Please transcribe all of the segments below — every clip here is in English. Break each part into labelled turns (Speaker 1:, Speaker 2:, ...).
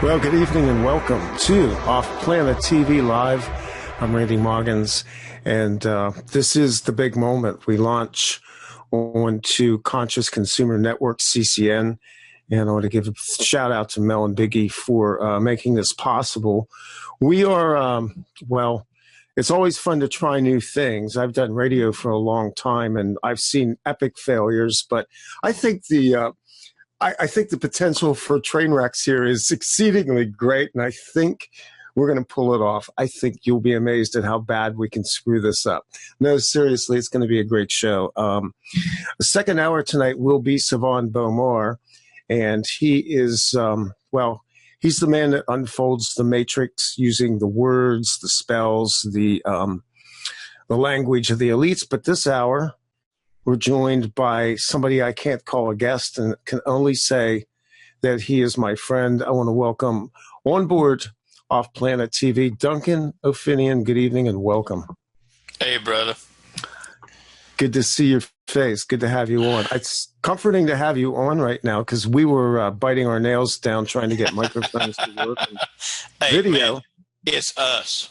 Speaker 1: Well, good evening and welcome to OffPlanet TV Live. I'm Randy Moggins, and this is the big moment. We launch on to Conscious Consumer Network, CCN, and I want to give a shout out to Mel and Biggie for making this possible. We are, well, it's always fun to try new things. I've done radio for a long time, and I've seen epic failures, but I think the potential for train wrecks here is exceedingly great, and I think we're going to pull it off. I think you'll be amazed at how bad we can screw this up. No, seriously, it's going to be a great show. The second hour tonight will be Savon Beaumont, and he is, he's the man that unfolds the matrix using the words, the spells, the language of the elites. But this hour, we're joined by somebody I can't call a guest and can only say that he is my friend. I want to welcome on board OffPlanet TV, Duncan O'Finioan. Good evening and welcome.
Speaker 2: Hey, brother.
Speaker 1: Good to see your face. Good to have you on. It's comforting to have you on right now because we were biting our nails down trying to get microphones to work.
Speaker 2: Hey,
Speaker 1: video.
Speaker 2: Man, it's us.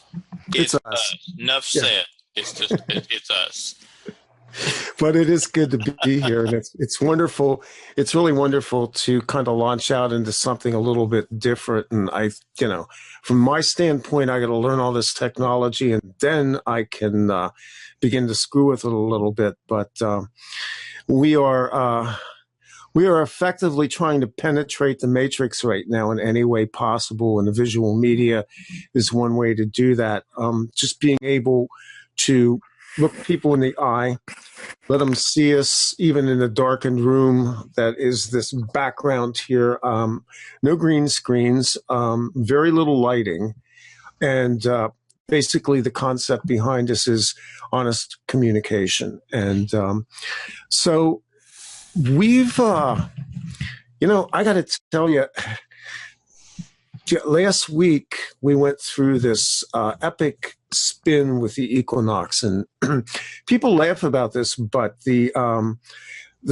Speaker 2: It's us. Enough said. It's just it's us.
Speaker 1: But it is good to be here, and it's wonderful. It's really wonderful to kind of launch out into something a little bit different. And from my standpoint, I got to learn all this technology, and then I can begin to screw with it a little bit. But we are effectively trying to penetrate the matrix right now in any way possible, and the visual media is one way to do that. Just being able to look people in the eye, let them see us even in a darkened room that is this background here. No green screens, very little lighting. And basically the concept behind this is honest communication. And so we've, I got to tell you, last week we went through this epic spin with the equinox, and people laugh about this, but the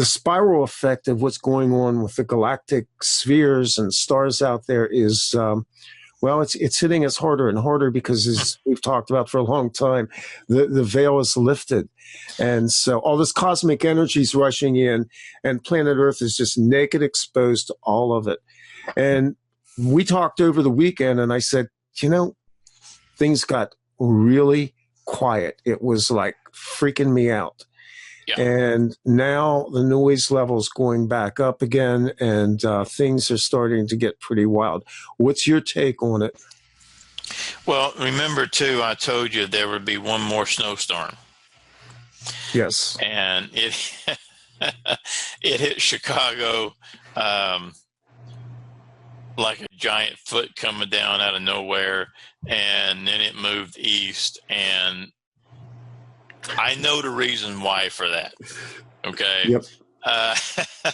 Speaker 1: spiral effect of what's going on with the galactic spheres and stars out there is it's hitting us harder and harder because, as we've talked about for a long time, the veil is lifted, and so all this cosmic energy is rushing in, and planet Earth is just naked, exposed to all of it. And we talked over the weekend, and I said, things got really quiet. It was like freaking me out. Yeah. And now the noise level's going back up again, and things are starting to get pretty wild. What's your take on it?
Speaker 2: Well, remember, too, I told you there would be one more snowstorm.
Speaker 1: Yes.
Speaker 2: And it hit Chicago like a giant foot coming down out of nowhere, and then it moved east, and I know the reason why for that. Okay.
Speaker 1: Yep.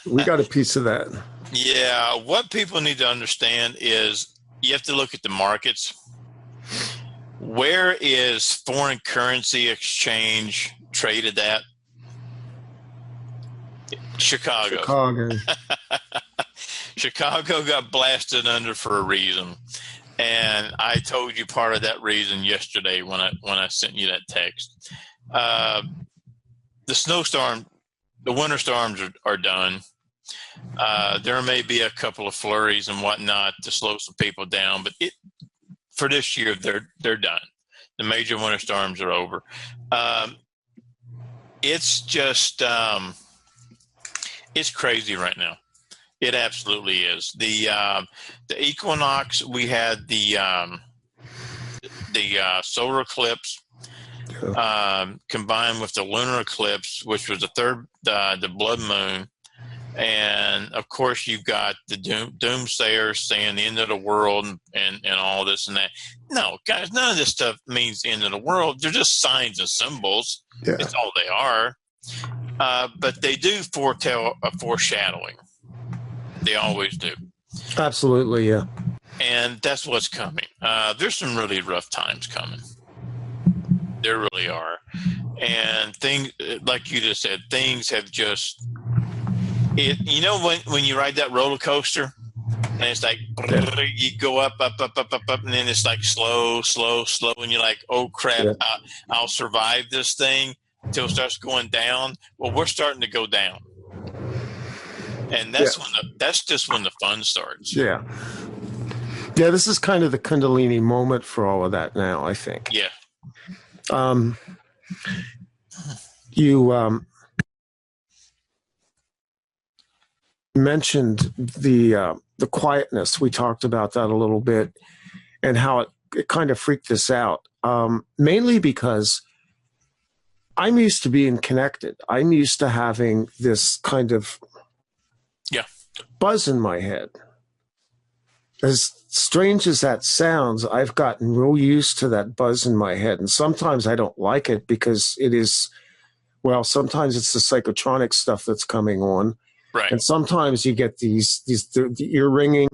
Speaker 1: We got a piece of that.
Speaker 2: Yeah. What people need to understand is you have to look at the markets. Where is foreign currency exchange traded at? Chicago. Chicago got blasted under for a reason, and I told you part of that reason yesterday when I sent you that text. The snowstorm, the winter storms are done. There may be a couple of flurries and whatnot to slow some people down, but for this year they're done. The major winter storms are over. It's just it's crazy right now. It absolutely is. The equinox, we had the solar eclipse combined with the lunar eclipse, which was the blood moon. And of course you've got the doomsayers saying the end of the world and all this and that. No, guys, none of this stuff means the end of the world. They're just signs and symbols. Yeah. It's all they are. But they do foretell a foreshadowing. They always do.
Speaker 1: Absolutely, yeah.
Speaker 2: And that's what's coming. There's some really rough times coming. There really are. And things, like you just said, things have just... when you ride that roller coaster and it's like you go up, and then it's like slow, and you're like, oh crap, I'll survive this thing until it starts going down. Well, we're starting to go down, and that's just when the fun starts.
Speaker 1: Yeah, this is kind of the Kundalini moment for all of that now, I think.
Speaker 2: Yeah.
Speaker 1: You mentioned the quietness. We talked about that a little bit, and how it kind of freaked us out. Mainly because I'm used to being connected. I'm used to having this kind of buzz in my head. As strange as that sounds, I've gotten real used to that buzz in my head. And sometimes I don't like it because it is, well, sometimes it's the psychotronic stuff that's coming on.
Speaker 2: Right.
Speaker 1: And sometimes you get the ear ringing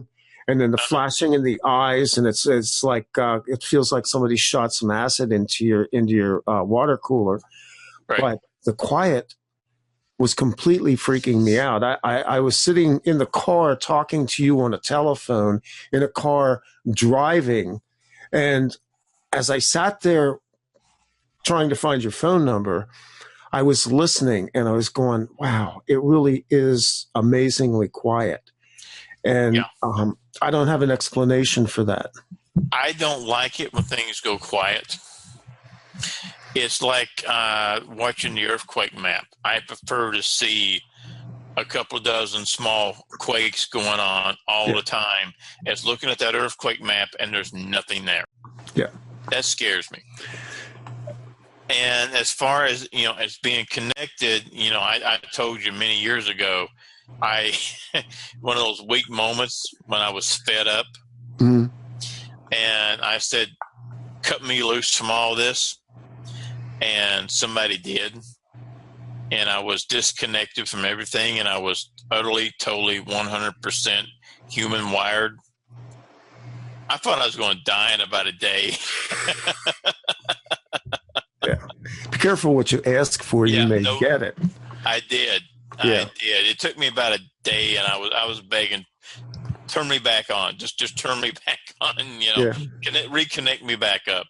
Speaker 1: and then the flashing in the eyes. And it's like, it feels like somebody shot some acid into your water cooler.
Speaker 2: Right.
Speaker 1: But the quiet was completely freaking me out. I was sitting in the car talking to you on a telephone, in a car driving. And as I sat there trying to find your phone number, I was listening and I was going, wow, it really is amazingly quiet. And I don't have an explanation for that.
Speaker 2: I don't like it when things go quiet. It's like watching the earthquake map. I prefer to see a couple of dozen small quakes going on all the time as looking at that earthquake map and there's nothing there.
Speaker 1: Yeah.
Speaker 2: That scares me. And as far as, as being connected, I told you many years ago, one of those weak moments when I was fed up, and I said, cut me loose from all this. And somebody did. And I was disconnected from everything. And I was utterly, totally, 100% human wired. I thought I was going to die in about a day.
Speaker 1: Be careful what you ask for. You may get it.
Speaker 2: I did. I did. It took me about a day, and I was begging, turn me back on. Just turn me back on. Reconnect me back up.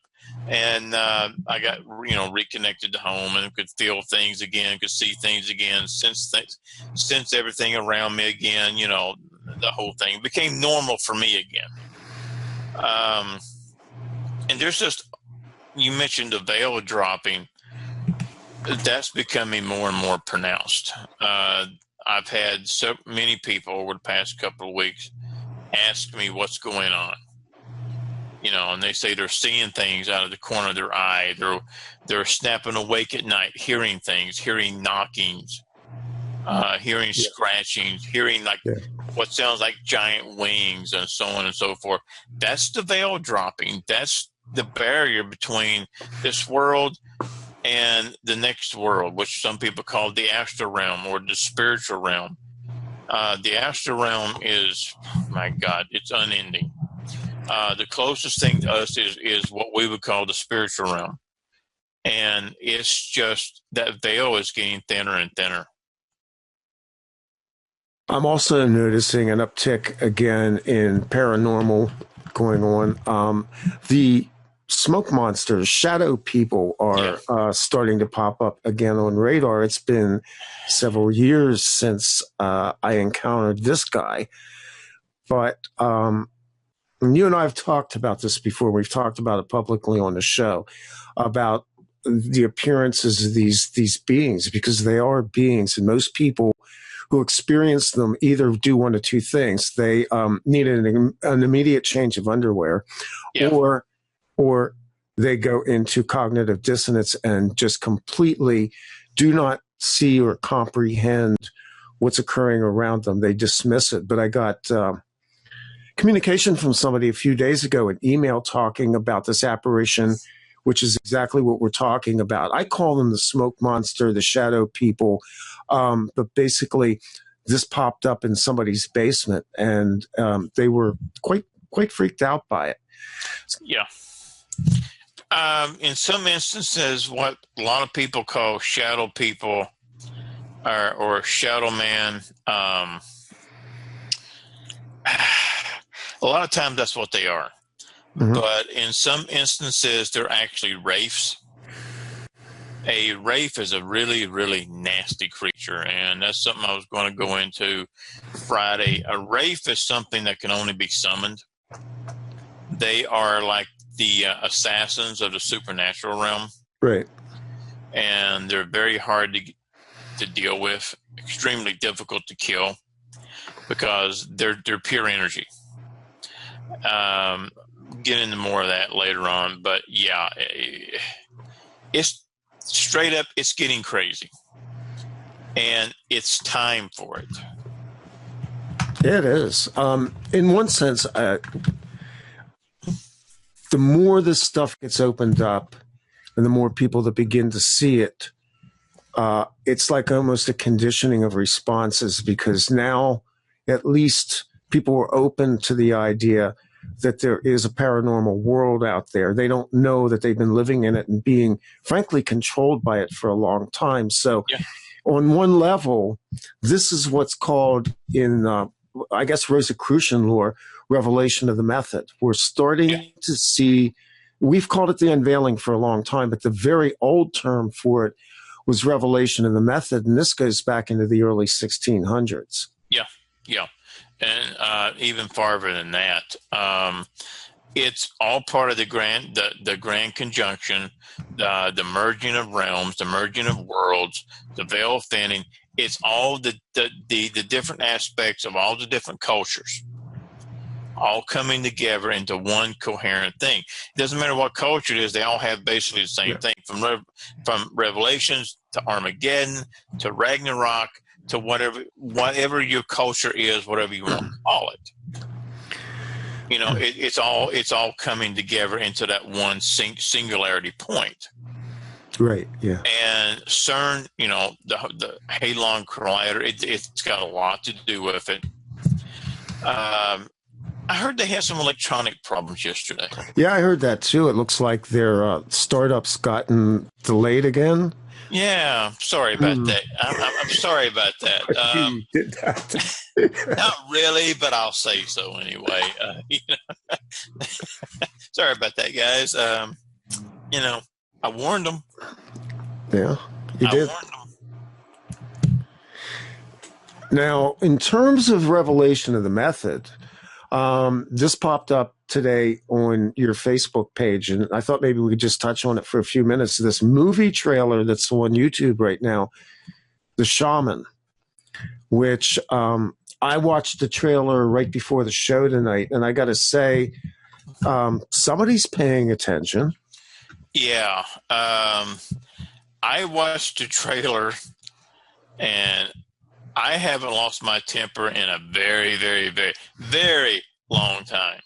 Speaker 2: And I got reconnected to home and could feel things again, could see things again, sense everything around me again. The whole thing became normal for me again. And there's just, you mentioned the veil dropping. That's becoming more and more pronounced. I've had so many people over the past couple of weeks ask me what's going on. And they say they're seeing things out of the corner of their eye. They're snapping awake at night, hearing things, hearing knockings, hearing scratchings, hearing what sounds like giant wings and so on and so forth. That's the veil dropping. That's the barrier between this world and the next world, which some people call the astral realm or the spiritual realm. The astral realm is, my God, it's unending. The closest thing to us is what we would call the spiritual realm. And it's just that veil is getting thinner and thinner.
Speaker 1: I'm also noticing an uptick again in paranormal going on. The smoke monsters, shadow people are starting to pop up again on radar. It's been several years since I encountered this guy. But you and I have talked about this before. We've talked about it publicly on the show about the appearances of these beings, because they are beings, and most people who experience them either do one of two things. They need an immediate change of underwear, or they go into cognitive dissonance and just completely do not see or comprehend what's occurring around them. They dismiss it. But I got communication from somebody a few days ago, an email talking about this apparition, which is exactly what we're talking about. I call them the smoke monster, the shadow people. But basically, this popped up in somebody's basement, and they were quite freaked out by it.
Speaker 2: Yeah. In some instances, what a lot of people call shadow people or shadow man, A lot of times that's what they are.
Speaker 1: Mhm.
Speaker 2: But in some instances, they're actually Rafes. A Rafe is a really, really nasty creature, and that's something I was going to go into Friday. A Rafe is something that can only be summoned. They are like the assassins of the supernatural realm.
Speaker 1: Right.
Speaker 2: And they're very hard to deal with, extremely difficult to kill because they're pure energy. Get into more of that later on, but yeah, it's straight up, it's getting crazy, and it's time for it.
Speaker 1: It is. In one sense, the more this stuff gets opened up and the more people that begin to see it, it's like almost a conditioning of responses, because now at least people are open to the idea that there is a paranormal world out there. They don't know that they've been living in it and being, frankly, controlled by it for a long time. So
Speaker 2: Yeah.
Speaker 1: On one level, this is what's called in, I guess, Rosicrucian lore, revelation of the method. We're starting to see, we've called it the unveiling for a long time, but the very old term for it was revelation of the method, and this goes back into the early 1600s.
Speaker 2: Yeah, and even farther than that. It's all part of the grand conjunction, the merging of realms, the merging of worlds, the veil thinning. It's all the different aspects of all the different cultures, all coming together into one coherent thing. It doesn't matter what culture it is; they all have basically the same thing. From Revelations to Armageddon to Ragnarok to whatever your culture is, whatever you want to call it. You know, it's all coming together into that one singularity point.
Speaker 1: Right. Yeah.
Speaker 2: And CERN, you know, the Hadron Collider, it's got a lot to do with it. I heard they had some electronic problems yesterday.
Speaker 1: Yeah, I heard that too. It looks like their startup's gotten delayed again.
Speaker 2: Yeah, sorry about that. I'm sorry about that.
Speaker 1: You did that.
Speaker 2: Not really, but I'll say so anyway. Sorry about that, guys. You know, I warned them.
Speaker 1: Yeah, you did.
Speaker 2: I warned them.
Speaker 1: Now, in terms of revelation of the method, this popped up today on your Facebook page, and I thought maybe we could just touch on it for a few minutes. This movie trailer that's on YouTube right now, The Shaman, which I watched the trailer right before the show tonight, and I got to say, somebody's paying attention.
Speaker 2: Yeah. I watched the trailer, and I haven't lost my temper in a very, very, very, very long time.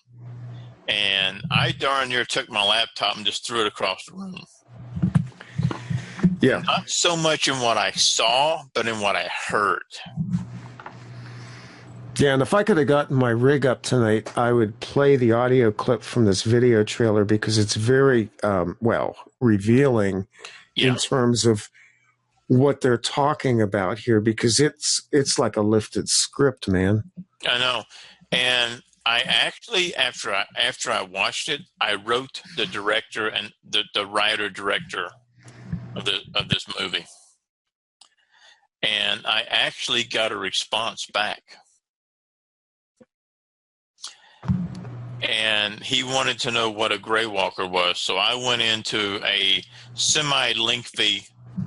Speaker 2: And I darn near took my laptop and just threw it across the room.
Speaker 1: Yeah.
Speaker 2: Not so much in what I saw, but in what I heard.
Speaker 1: Yeah, and if I could have gotten my rig up tonight, I would play the audio clip from this video trailer, because it's very, revealing in terms of what they're talking about here, because it's like a lifted script, man.
Speaker 2: I know. And I actually, after I watched it, I wrote the director and the writer-director of this movie. And I actually got a response back. And he wanted to know what a gray walker was. So I went into a semi-lengthy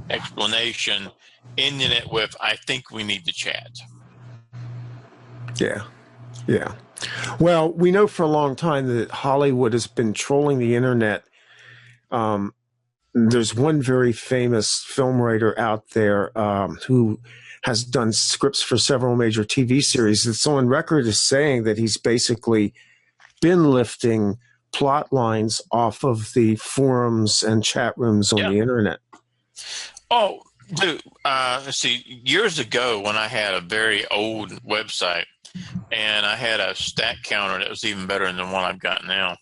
Speaker 2: explanation, ending it with, I think we need to chat.
Speaker 1: Yeah. Yeah. Well, we know for a long time that Hollywood has been trolling the internet. There's one very famous film writer out there who has done scripts for several major TV series that's on record as saying that he's basically been lifting plot lines off of the forums and chat rooms on the internet.
Speaker 2: Oh, dude, let's see, years ago when I had a very old website and I had a stat counter that was even better than the one I've got now,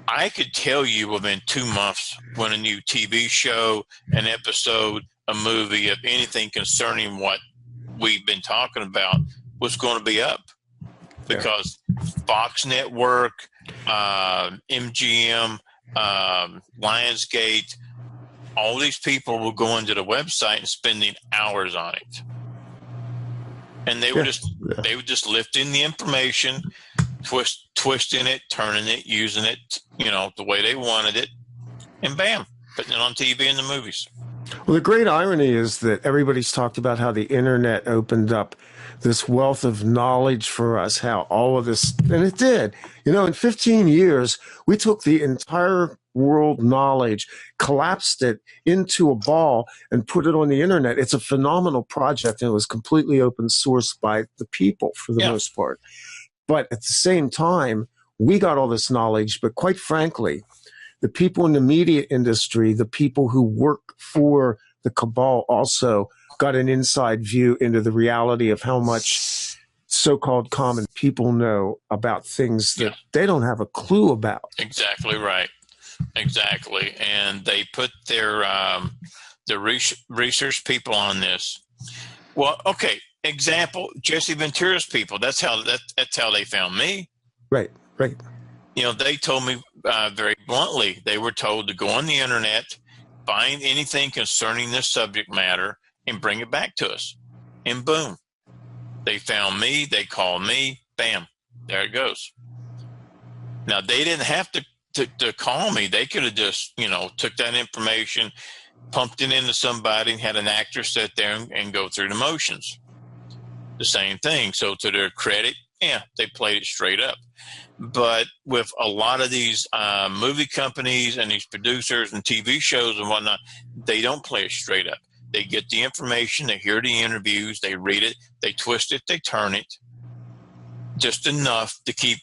Speaker 2: I could tell you within 2 months when a new TV show, an episode, a movie, of anything concerning what we've been talking about was going to be up. Because Fox Network, MGM, Lionsgate, all these people will go into the website and spending hours on it. And they were just lifting the information, twisting it, turning it, using it, the way they wanted it, and bam, putting it on TV and the movies.
Speaker 1: Well, the great irony is that everybody's talked about how the internet opened up this wealth of knowledge for us, how all of this, and it did. In 15 years, we took the entire world knowledge, collapsed it into a ball, and put it on the internet. It's a phenomenal project, and it was completely open source by the people for the most part. But at the same time, we got all this knowledge, but quite frankly, the people in the media industry, the people who work for the cabal also got an inside view into the reality of how much so-called common people know about things that they don't have a clue about.
Speaker 2: Exactly right. Exactly. And they put their research people on this. Well, okay. Example, Jesse Ventura's people. That's how they found me.
Speaker 1: Right.
Speaker 2: They told me very bluntly, they were told to go on the internet, find anything concerning this subject matter, and bring it back to us. And boom, they found me, they called me, bam, there it goes. Now, they didn't have to call me. They could have just, took that information, pumped it into somebody, and had an actor sit there and go through the motions. The same thing. So to their credit, they played it straight up. But with a lot of these movie companies and these producers and TV shows and whatnot, they don't play it straight up. They get the information, they hear the interviews, they read it, they twist it, they turn it, just enough to keep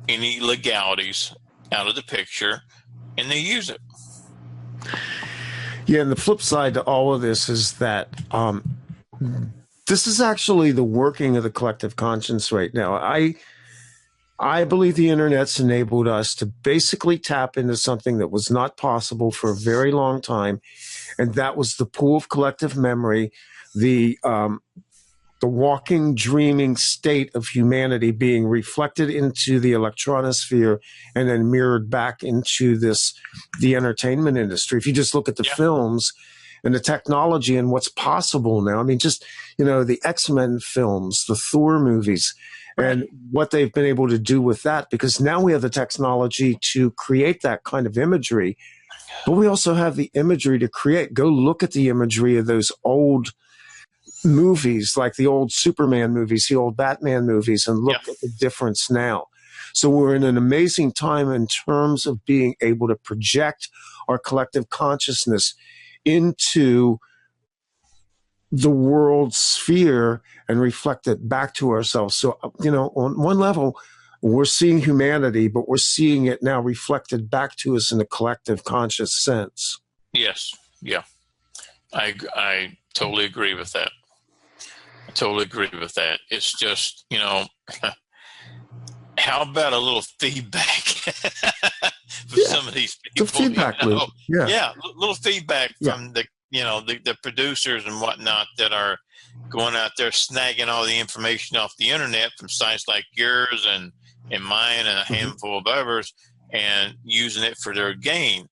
Speaker 2: any legalities out of the picture, and they use it.
Speaker 1: Yeah, and the flip side to all of this is that this is actually the working of the collective conscience right now. I believe the internet's enabled us to basically tap into something that was not possible for a very long time, and that was the pool of collective memory, the walking, dreaming state of humanity being reflected into the electronosphere and then mirrored back into the entertainment industry. If you just look at the films and the technology and what's possible now, I mean, just, the X-Men films, the Thor movies, and what they've been able to do with that, because now we have the technology to create that kind of imagery, but we also have the imagery to create. Go look at the imagery of those old movies, like the old Superman movies, the old Batman movies, and look at the difference now. So we're in an amazing time in terms of being able to project our collective consciousness into the world sphere and reflect it back to ourselves. So, on one level, we're seeing humanity, but we're seeing it now reflected back to us in a collective conscious sense.
Speaker 2: Yes. Yeah. I totally agree with that. It's just, how about a little feedback for some of these people?
Speaker 1: The feedback loop.
Speaker 2: Yeah, little feedback from the producers and whatnot that are going out there snagging all the information off the internet from sites like yours and mine and a handful of others and using it for their gain.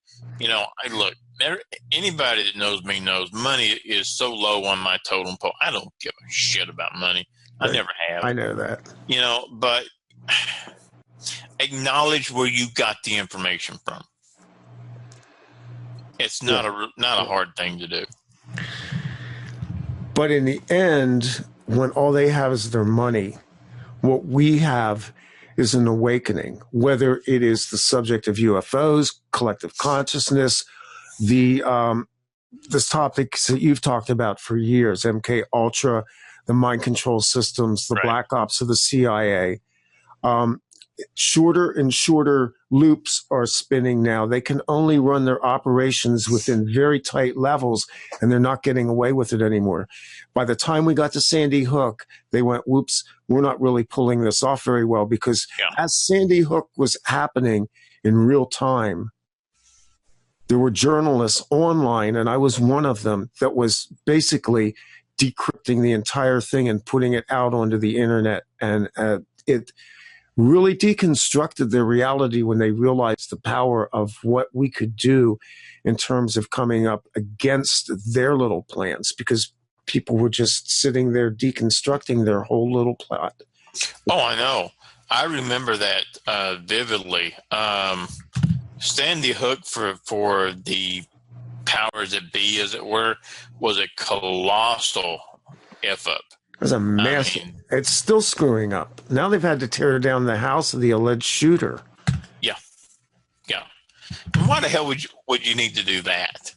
Speaker 2: Anybody that knows me knows money is so low on my totem pole. I don't give a shit about money. I never have.
Speaker 1: I know that.
Speaker 2: But acknowledge where you got the information from. It's not a hard thing to do.
Speaker 1: But in the end, when all they have is their money, what we have is an awakening, whether it is the subject of UFOs, collective consciousness, this topics that you've talked about for years, MK Ultra, the mind control systems, the black ops of the CIA. Shorter and shorter loops are spinning now. They can only run their operations within very tight levels, and they're not getting away with it anymore. By the time we got to Sandy Hook, they went, whoops, we're not really pulling this off very well, because as Sandy Hook was happening in real time, there were journalists online, and I was one of them, that was basically decrypting the entire thing and putting it out onto the internet. And really deconstructed their reality when they realized the power of what we could do in terms of coming up against their little plans, because people were just sitting there deconstructing their whole little plot.
Speaker 2: Oh, I know. I remember that vividly. Sandy Hook for the powers that be, as it were, was a colossal F up.
Speaker 1: It was a massive. It's still screwing up. Now they've had to tear down the house of the alleged shooter.
Speaker 2: Yeah. Yeah. And why the hell would you need to do that?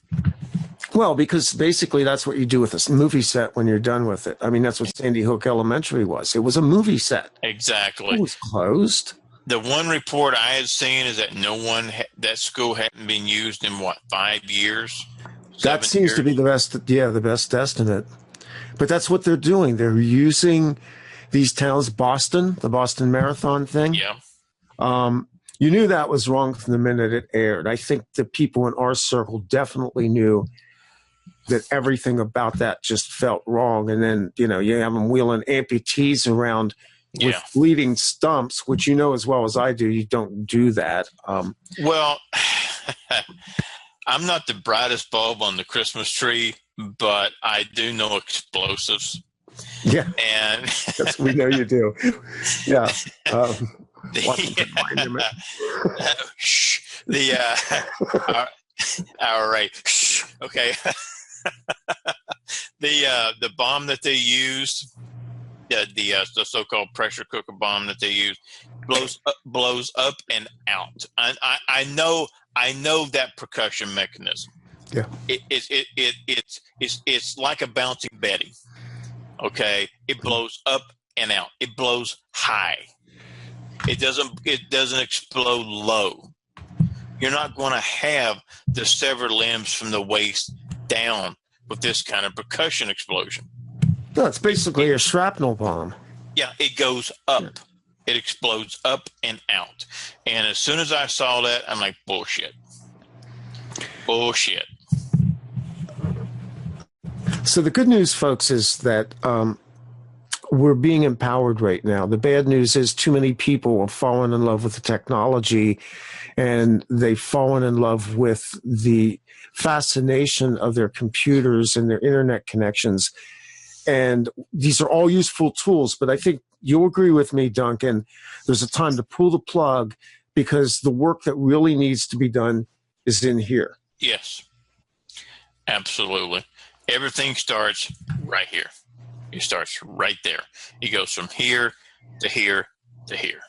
Speaker 1: Well, because basically that's what you do with a movie set when you're done with it. I mean, that's what Sandy Hook Elementary was. It was a movie set.
Speaker 2: Exactly.
Speaker 1: It was closed.
Speaker 2: The one report I had seen is that that school hadn't been used in 5 years?
Speaker 1: That seems to be the best estimate. But that's what they're doing. They're using these towns, the Boston Marathon thing.
Speaker 2: Yeah.
Speaker 1: You knew that was wrong from the minute it aired. I think the people in our circle definitely knew that everything about that just felt wrong. And then, you have them wheeling amputees around with bleeding stumps, which as well as I do, you don't do that.
Speaker 2: Well, I'm not the brightest bulb on the Christmas tree, but I do know explosives.
Speaker 1: Yeah.
Speaker 2: And
Speaker 1: we know you do. Yeah.
Speaker 2: All right. Okay. The bomb that they used, the so-called pressure cooker bomb that they use, blows up and out. I know that percussion mechanism.
Speaker 1: Yeah.
Speaker 2: It's like a bouncing Betty. Okay. It blows up and out. It blows high. It doesn't explode low. You're not going to have the severed limbs from the waist down with this kind of percussion explosion.
Speaker 1: No, it's basically a shrapnel bomb.
Speaker 2: Yeah, it goes up. Yeah. It explodes up and out. And as soon as I saw that, I'm like, bullshit. Bullshit.
Speaker 1: So the good news, folks, is that we're being empowered right now. The bad news is too many people have fallen in love with the technology, and they've fallen in love with the fascination of their computers and their internet connections. And these are all useful tools, but I think you'll agree with me, Duncan, there's a time to pull the plug, because the work that really needs to be done is in here.
Speaker 2: Yes, absolutely. Everything starts right here. It starts right there. It goes from here to here to here.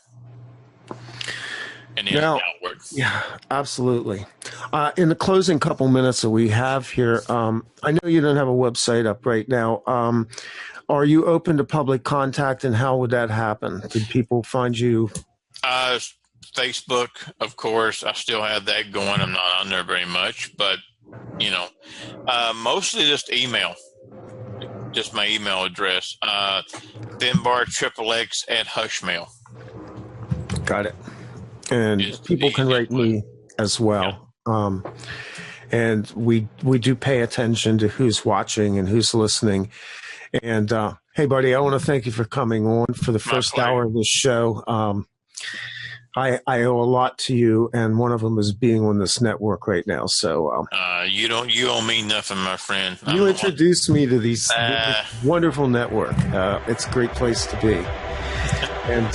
Speaker 2: And then outward.
Speaker 1: Yeah, absolutely. In the closing couple minutes that we have here, I know you don't have a website up right now. Are you open to public contact, and how would that happen? Did people find you?
Speaker 2: Facebook, of course. I still have that going. I'm not on there very much, but, mostly just email. Just my email address, finbar@hushmail.
Speaker 1: Got it. And people can write me as well. Yeah. And we do pay attention to who's watching and who's listening. And hey, buddy, I want to thank you for coming on for the first hour of this show. I owe a lot to you, and one of them is being on this network right now. So
Speaker 2: you owe me nothing, my friend.
Speaker 1: You introduced me to this wonderful network. It's a great place to be. And